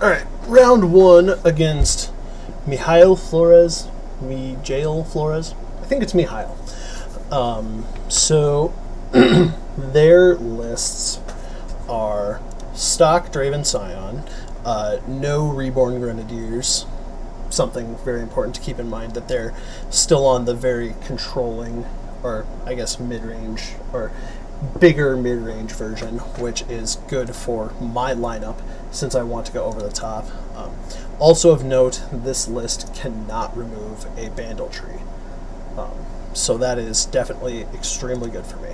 Alright, round one against Mijail Flores. I think it's Mijail. So their lists are stock Draven Scion, no Reborn Grenadiers, something very important to keep in mind that they're still on the very controlling, or I guess mid-range, or bigger mid-range version, which is good for my lineup since I want to go over the top. Also of note, this list cannot remove a Bandle Tree. So that is definitely extremely good for me.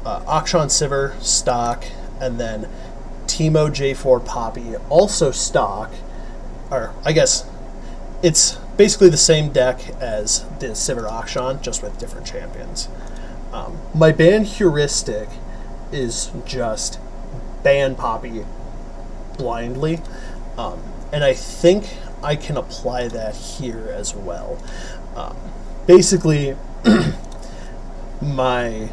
Akshan Sivir, stock, and then Teemo J4 Poppy, also stock, or I guess it's basically the same deck as the Sivir Akshan, just with different champions. My ban heuristic is just ban Poppy blindly, and I think I can apply that here as well. Basically, my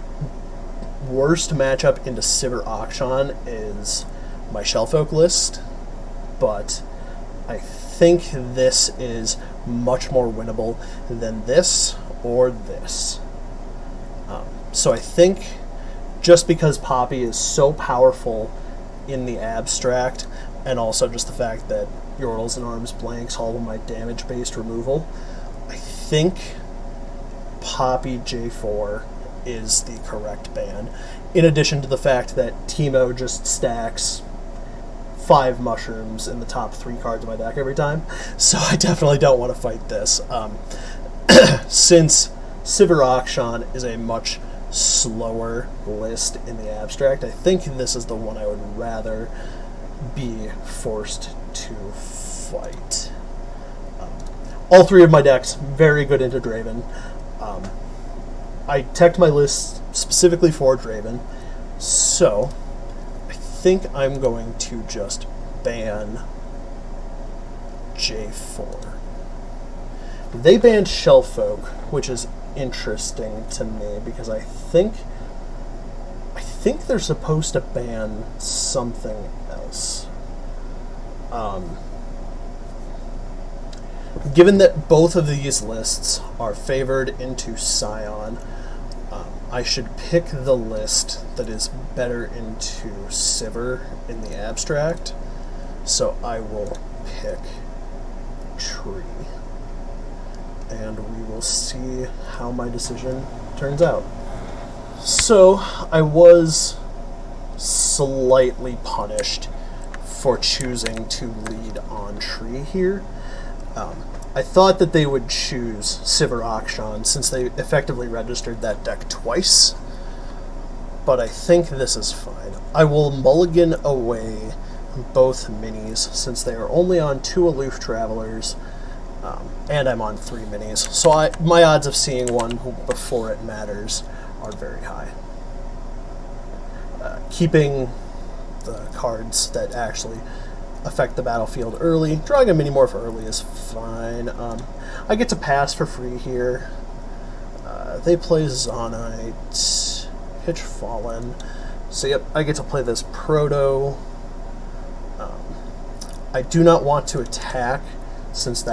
worst matchup into Sivir Akshan is my Shellfolk list, but I think this is much more winnable than this or this. So I think just because Poppy is so powerful in the abstract, and also just the fact that Yordles and Arms blanks all of my damage-based removal, I think Poppy J4 is the correct ban, in addition to the fact that Teemo just stacks 5 mushrooms in the top 3 cards of my deck every time, so I definitely don't want to fight this. Since Sivir Akshan is a much slower list in the abstract, I think this is the one I would rather be forced to fight. All 3 of my decks, very good into Draven. I teched my list specifically for Draven, so I think I'm going to just ban J4. They banned Shellfolk, which is interesting to me because I think they're supposed to ban something else. Given that both of these lists are favored into Scion, I should pick the list that is better into Sivir in the abstract, so I will pick Tree, and we will see how my decision turns out. So I was slightly punished for choosing to lead on Tree here. I thought that they would choose Sivir Akshan since they effectively registered that deck twice, but I think this is fine. I will mulligan away both minis since they are only on 2 Aloof Travelers, and I'm on 3 minis, so my odds of seeing one before it matters are very high. Keeping the cards that actually affect the battlefield early, drawing a mini morph early is fine. I get to pass for free here. They play Zonite, Pitch Fallen, so yep, I get to play this Proto. I do not want to attack since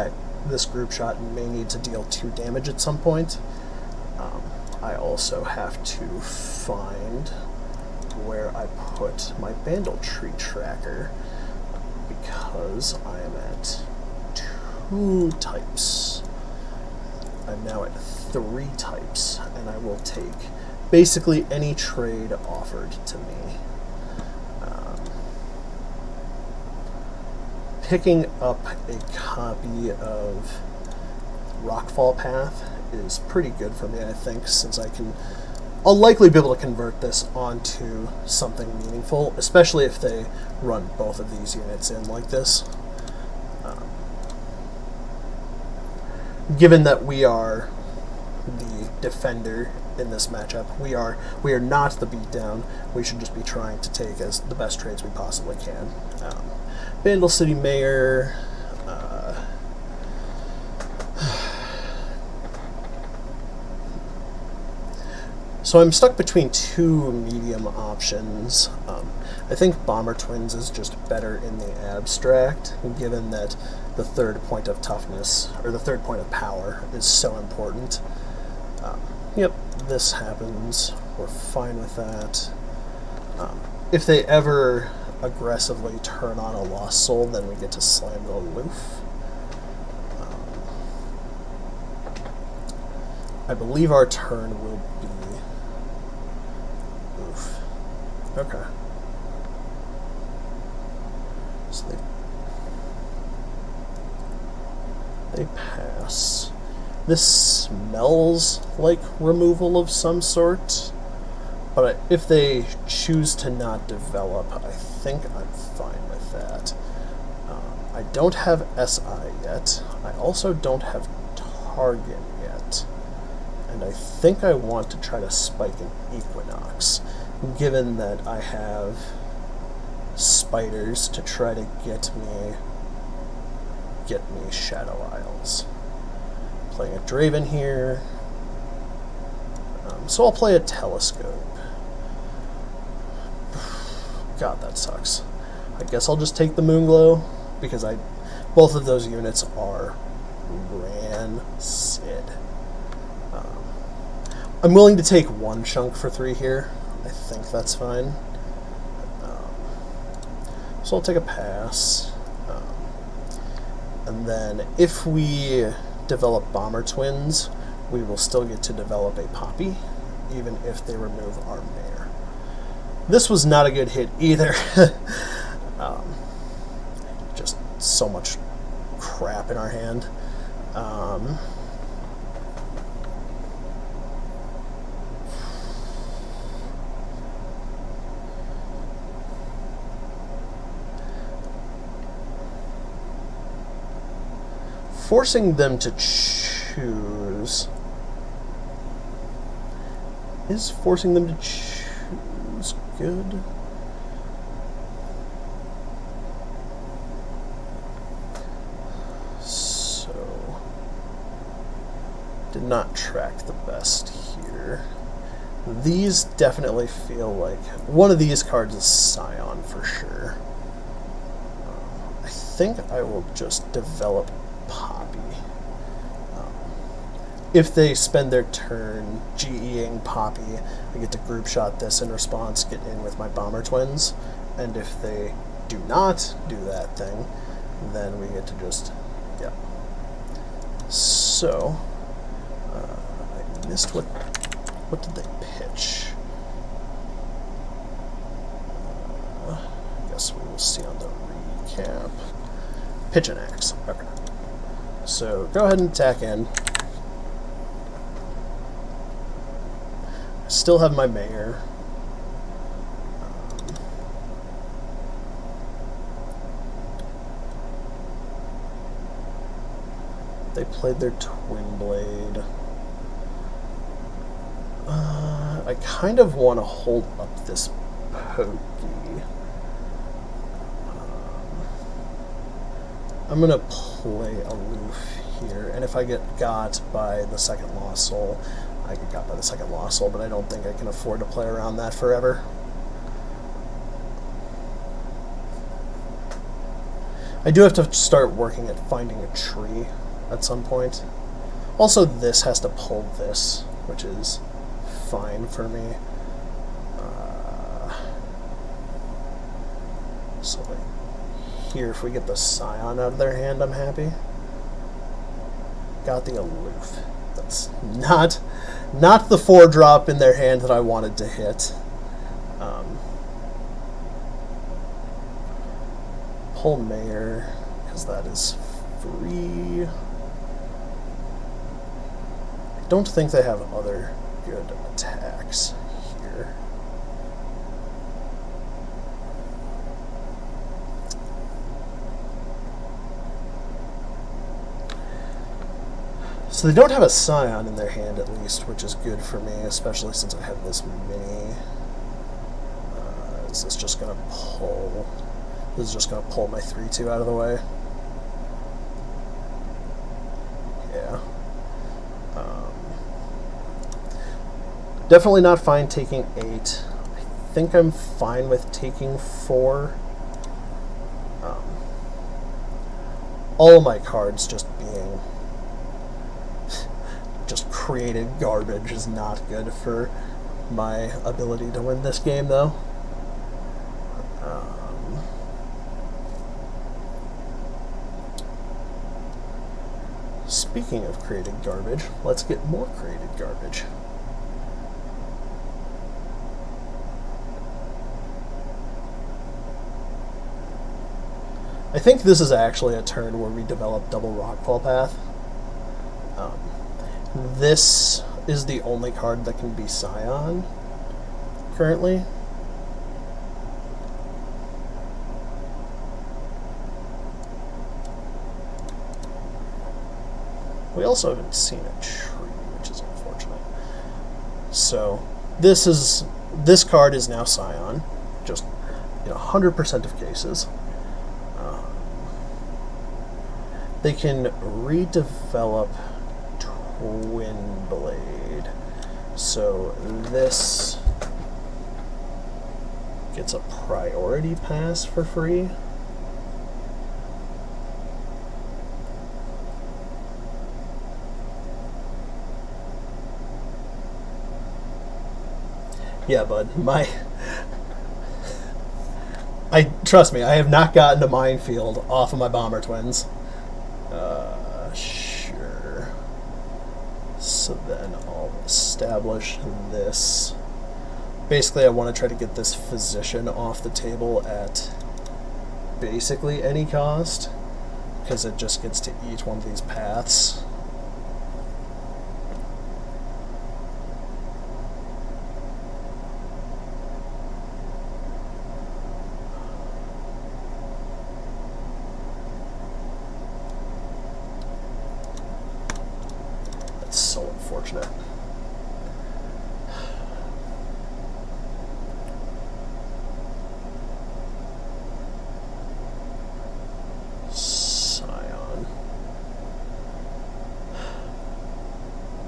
this group shot may need to deal 2 damage at some point. I also have to find where I put my Bandle Tree tracker, because I am at 2 types. I'm now at 3 types, and I will take basically any trade offered to me. Picking up a copy of Rockfall Path is pretty good for me, I think, since I'll likely be able to convert this onto something meaningful, especially if they run both of these units in like this. Given that we are the defender in this matchup, we are not the beatdown. We should just be trying to take as the best trades we possibly can. Bandle City Mayor. So I'm stuck between 2 medium options. I think Bomber Twins is just better in the abstract, given that the third point of toughness, or the third point of power, is so important. Yep, this happens. We're fine with that. If they ever aggressively turn on a Lost Soul, then we get to slam the aloof. I believe our turn will be... Oof. Okay. So they pass. This smells like removal of some sort, but if they choose to not develop, I think I'm fine with that. I don't have SI yet. I also don't have Target yet. And I think I want to try to spike an Equinox, given that I have spiders to try to get me Shadow Isles. Playing a Draven here. So I'll play a Telescope. God, that sucks. I guess I'll just take the Moonglow, because both of those units are rancid. I'm willing to take one chunk for 3 here. I think that's fine. So I'll take a pass. And then if we develop Bomber Twins, we will still get to develop a Poppy, even if they remove our Mare. This was not a good hit either. Just so much crap in our hand. Forcing them to choose... Is forcing them to choose good? So... Did not track the best here. These definitely feel like... One of these cards is Scion for sure. I think I will just develop Poppy. If they spend their turn GEing Poppy, I get to group shot this in response, get in with my Bomber Twins, and if they do not do that thing, then we get to just, yeah. So, I missed what did they pitch? I guess we will see on the recap. Pitch an axe, okay. So go ahead and attack in. I still have my Mayor. They played their Twin Blade. I kind of want to hold up this Pokey. I'm going to play aloof here, and if I get got by the second Lost Soul, I get got by the second Lost Soul, but I don't think I can afford to play around that forever. I do have to start working at finding a tree at some point. Also, this has to pull this, which is fine for me. So like here, if we get the Scion out of their hand, I'm happy. Got the aloof. That's not the 4-drop in their hand that I wanted to hit. Pull Mayor, because that is free. I don't think they have other good attacks here. So they don't have a Scion in their hand, at least, which is good for me, especially since I have this mini. Is this just going to pull? This is just going to pull my 3/2 out of the way. Yeah. Definitely not fine taking 8. I think I'm fine with taking 4. All of my cards just being just created garbage is not good for my ability to win this game, though. Speaking of created garbage, let's get more created garbage. I think this is actually a turn where we develop double Rockfall Path. This is the only card that can be Scion currently. We also haven't seen a tree, which is unfortunate. So this card is now Scion, just in 100% of cases. They can redevelop Twin Blade. So this gets a priority pass for free. Yeah, bud, trust me, I have not gotten a minefield off of my Bomber Twins. Sure. So then I'll establish this. Basically, I want to try to get this Physician off the table at basically any cost, because it just gets to each one of these paths. So unfortunate. Scion.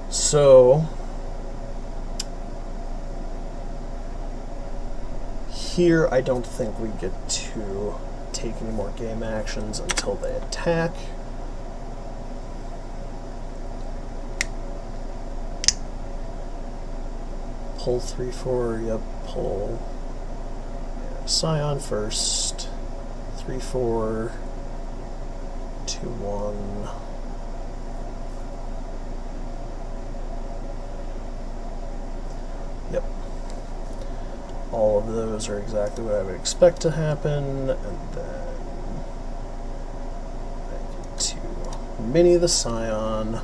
So here I don't think we get to take any more game actions until they attack. Pull 3/4, yep, pull. Yeah, Scion first. 3/4. 2/1. Yep. All of those are exactly what I would expect to happen, and then I get to mini the Scion.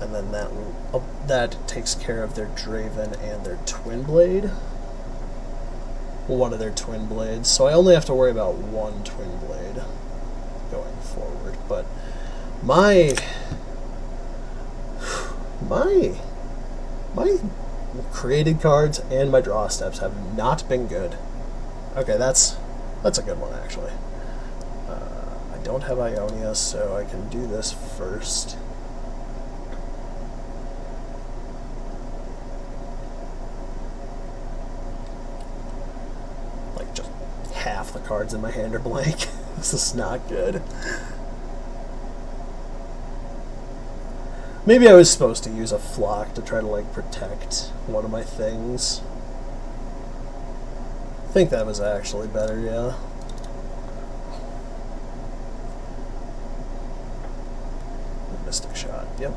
And then that takes care of their Draven and their Twin Blade. One of their Twin Blades. So I only have to worry about one Twin Blade going forward. But my created cards and my draw steps have not been good. Okay, that's a good one, actually. I don't have Ionia, so I can do this first. Half the cards in my hand are blank. This is not good. Maybe I was supposed to use a flock to try to protect one of my things. I think that was actually better, yeah. Mystic Shot, yep.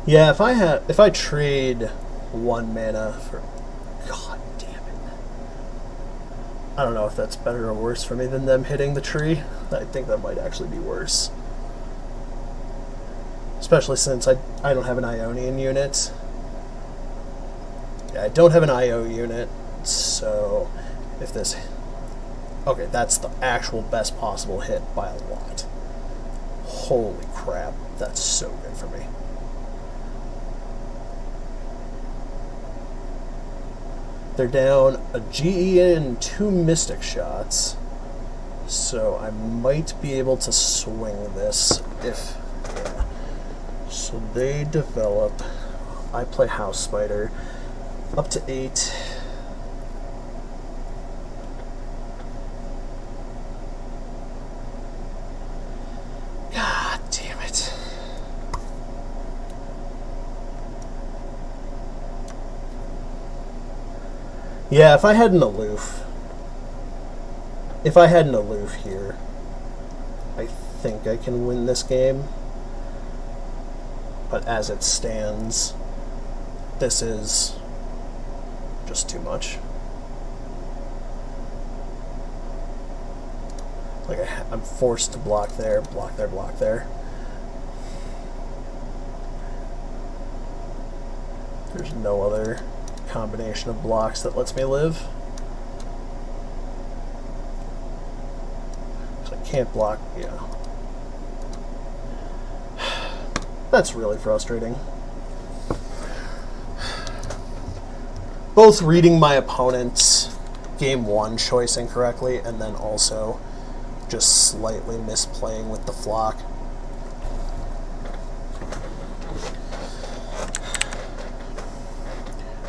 Yeah, if I trade 1 mana for, god damn it. I don't know if that's better or worse for me than them hitting the tree. I think that might actually be worse. Especially since I don't have an Ionian unit. Yeah, I don't have an IO unit, so if this... Okay, that's the actual best possible hit by a lot. Holy crap, that's so good for me. They're down a GE and 2 Mystic Shots. So I might be able to swing this if... Yeah. So they develop... I play House Spider. Up to 8. God damn it. Yeah, if I had an aloof here, I think I can win this game. But as it stands, this is just too much. Like, I'm forced to block there, block there, block there. There's no other combination of blocks that lets me live. So I can't block, yeah. That's really frustrating. Both reading my opponent's game 1 choice incorrectly and then also just slightly misplaying with the flock.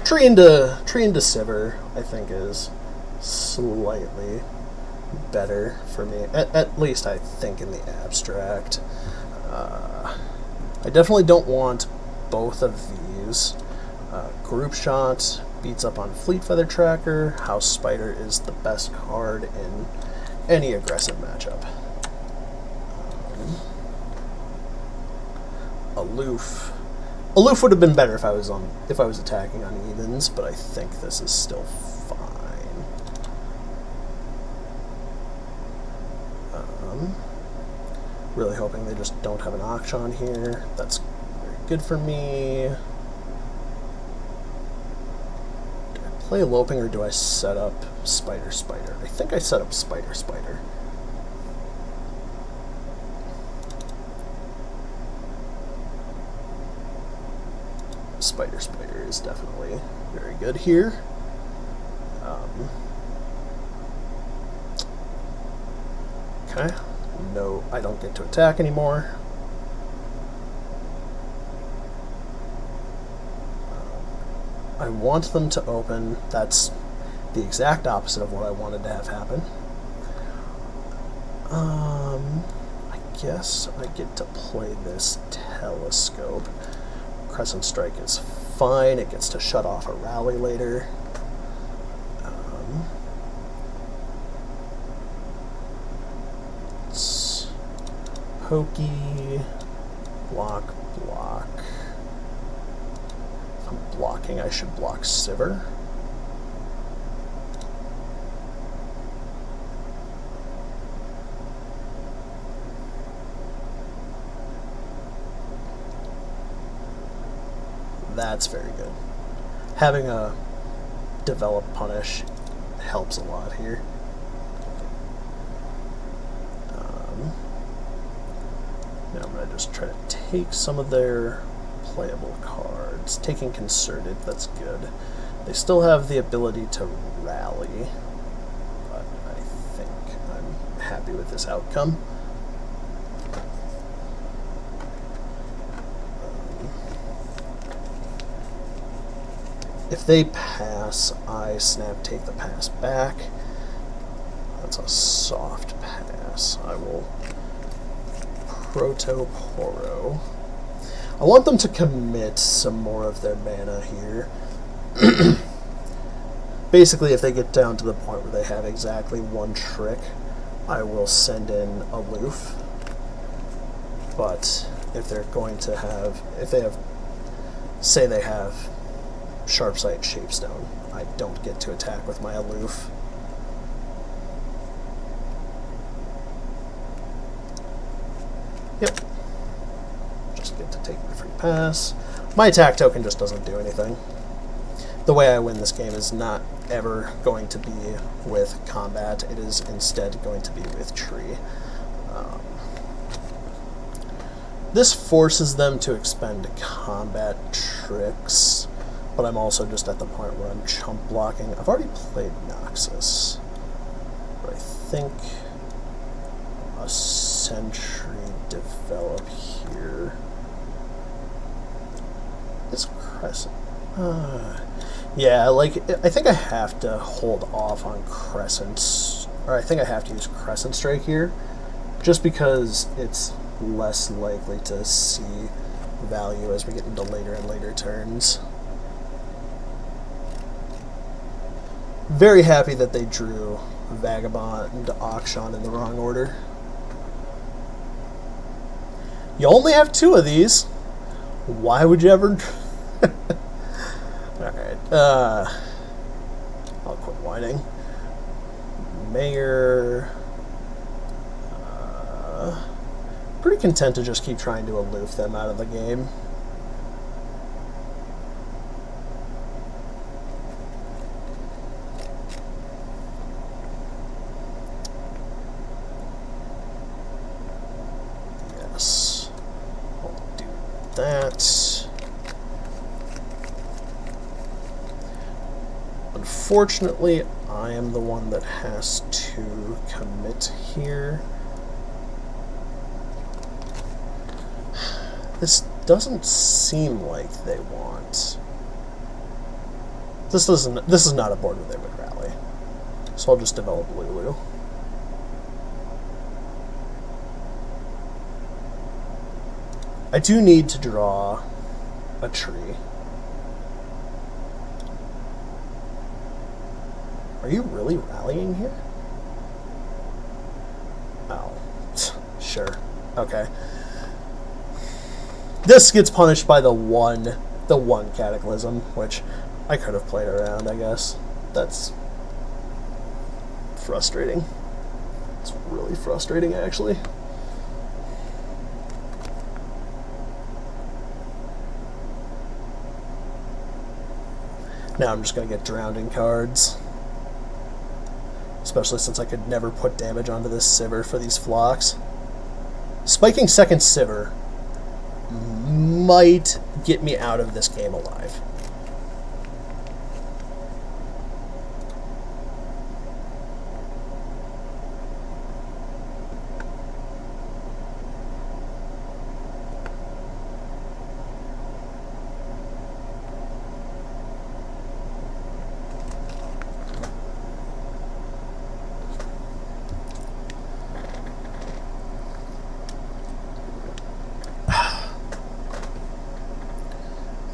Tree into Sivir, I think, is slightly better for me. At least I think in the abstract. I definitely don't want both of these. Group Shot beats up on Fleet Feather Tracker. House Spider is the best card in any aggressive matchup. Aloof would have been better if I was attacking on evens, but I think this is still fine. Really hoping they just don't have an Auction here. That's very good for me. Do I play Eloping or do I set up Spider? I think I set up Spider. Spider is definitely very good here. Okay. No, I don't get to attack anymore. I want them to open. That's the exact opposite of what I wanted to have happen. I guess I get to play this Telescope. Crescent Strike is fine. It gets to shut off a rally later. It's Pokey, block. If I'm blocking, I should block Sivir. That's very good. Having a develop punish helps a lot here. Now I'm going to just try to take some of their playable cards. Taking Concerted, that's good. They still have the ability to rally, but I think I'm happy with this outcome. If they pass, I snap take the pass back. That's a soft pass. I will Proto-Poro. I want them to commit some more of their mana here. Basically, if they get down to the point where they have exactly one trick, I will send in Aloof. But if they're going to have, say they have Sharpsight, Shapestone, I don't get to attack with my Aloof. Yep. Just get to take the free pass. My attack token just doesn't do anything. The way I win this game is not ever going to be with combat. It is instead going to be with tree. This forces them to expend combat tricks, but I'm also just at the point where I'm chump blocking. I've already played Noxus, but I think a sentry develop here. It's Crescent. Yeah, like, I think I have to hold off on Crescents, or I think I have to use Crescent Strike here, just because it's less likely to see value as we get into later and later turns. Very happy that they drew Vagabond Auction in the wrong order. You only have 2 of these. Why would you ever... Alright, I'll quit whining. Mayor... pretty content to just keep trying to aloof them out of the game. Yes. I'll do that. Unfortunately, I am the one that has to commit here. This doesn't seem like they want. This is not a board where they would rally. So I'll just develop Lulu. I do need to draw a tree. Are you really rallying here? Oh, sure. Okay. This gets punished by the one Cataclysm, which I could have played around, I guess. That's frustrating. It's really frustrating, actually. Now I'm just going to get drowning cards. Especially since I could never put damage onto this Sivir for these flocks. Spiking second Sivir might get me out of this game alive.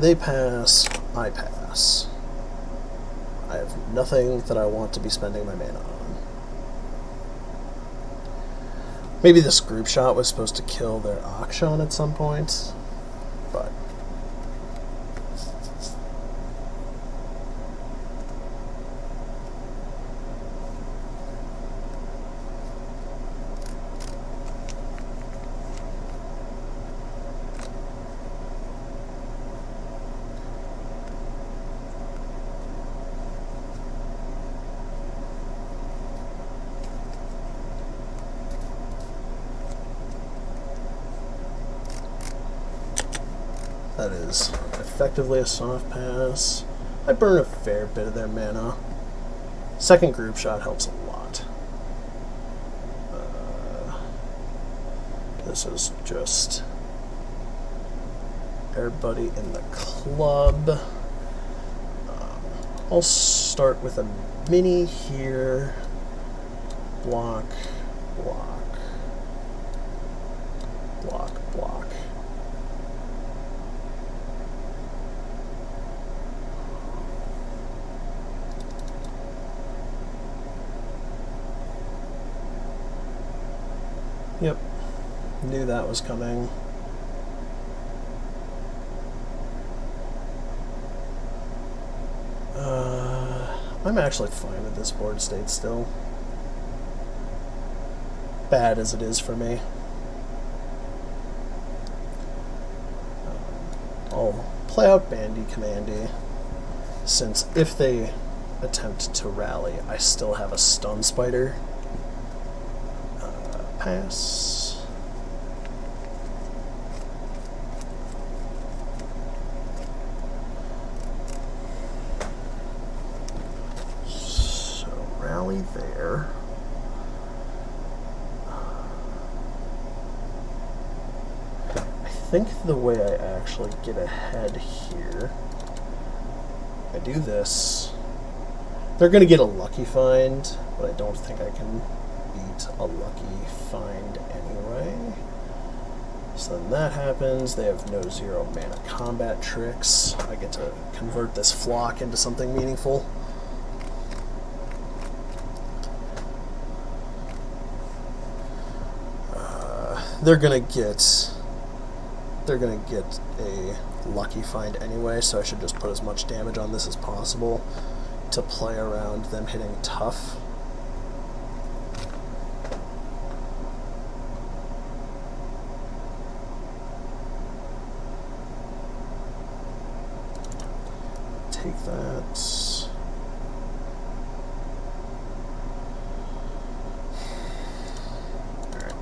They pass, I pass. I have nothing that I want to be spending my mana on. Maybe this group shot was supposed to kill their Auction at some point, but... that is effectively a soft pass. I burn a fair bit of their mana. Second group shot helps a lot. This is just everybody in the club. I'll start with a mini here. Block, block, block, block. Yep, knew that was coming. I'm actually fine with this board state still. Bad as it is for me. I'll play out Bandy Commandy, since if they attempt to rally, I still have a Stun Spider. Pass. So rally there. think the way I actually get ahead here, I do this. They're going to get a lucky find, but I don't think I can beat a lucky find anyway. So then that happens. They have no 0 mana combat tricks. I get to convert this flock into something meaningful. They're gonna get a lucky find anyway, so I should just put as much damage on this as possible to play around them hitting tough. Take that. Alright.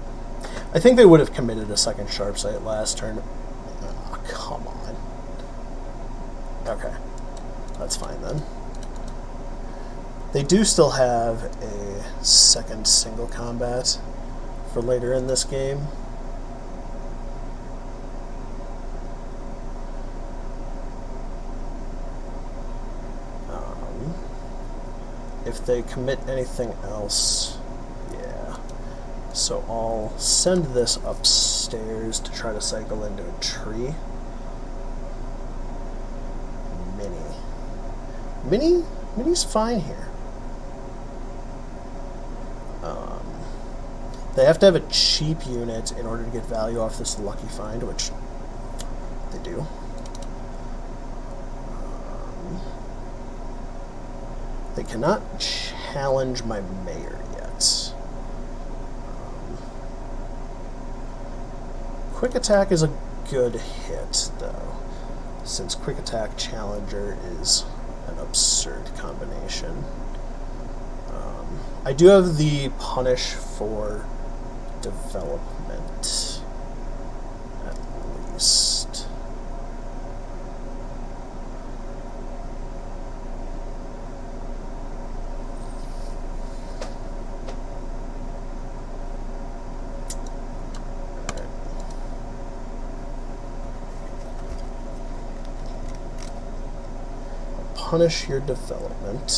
I think they would have committed a second sharp sight last turn. Oh, come on. Okay. That's fine then. They do still have a second single combat for later in this game. If they commit anything else, yeah. So I'll send this upstairs to try to cycle into a tree. Mini's fine here. They have to have a cheap unit in order to get value off this lucky find, which they do. They cannot challenge my mayor yet. Quick attack is a good hit, though, since quick attack challenger is an absurd combination. I do have the punish for development, at least. Punish your development.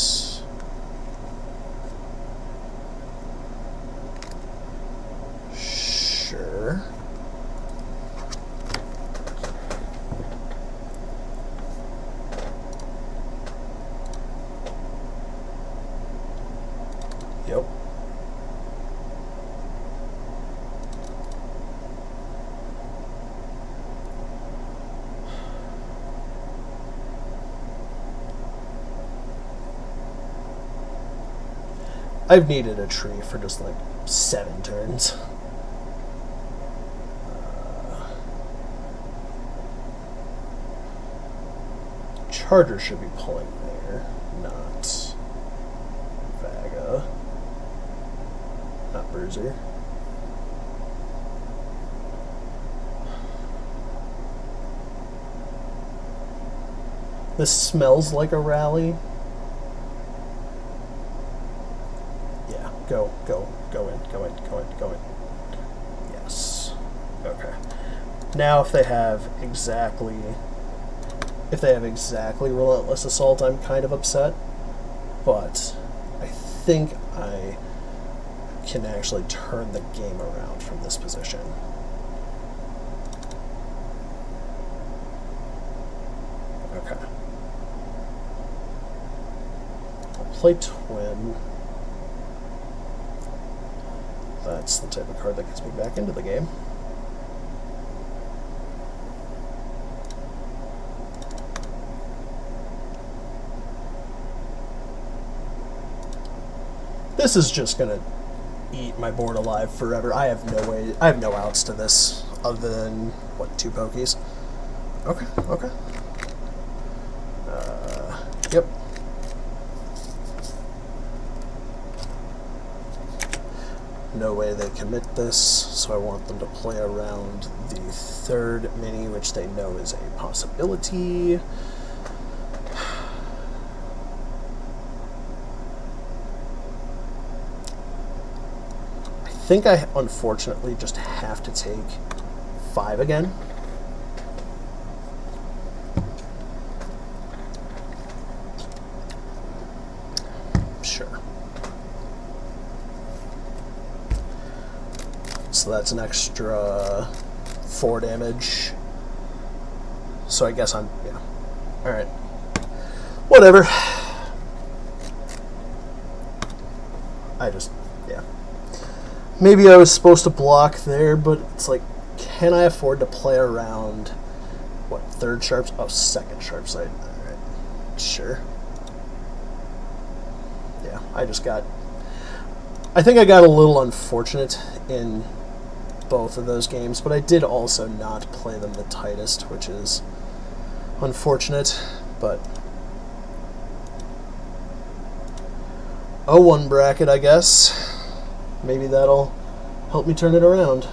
Sure. Yep. I've needed a tree for just like 7 turns. Charger should be pulling there, not Vaga, not Bruiser. This smells like a rally. Go in. Yes. Okay. Now if they have exactly Relentless Assault, I'm kind of upset. But I think I can actually turn the game around from this position. Okay. I'll play Twin. That's the type of card that gets me back into the game. This is just gonna eat my board alive forever. I have no outs to this other than, what, 2 pokies? Okay. Yep. No way they commit this, so I want them to play around the 3rd mini, which they know is a possibility. I think I unfortunately just have to take 5 again. so that's an extra 4 damage. So I guess I'm, yeah. Alright. Whatever. Yeah. Maybe I was supposed to block there, but it's like, can I afford to play around, what, 3rd sharp? Oh, 2nd sharp sight. Alright. Sure. Yeah, I think I got a little unfortunate in both of those games, but I did also not play them the tightest, which is unfortunate, but 0-1 bracket, I guess. Maybe that'll help me turn it around.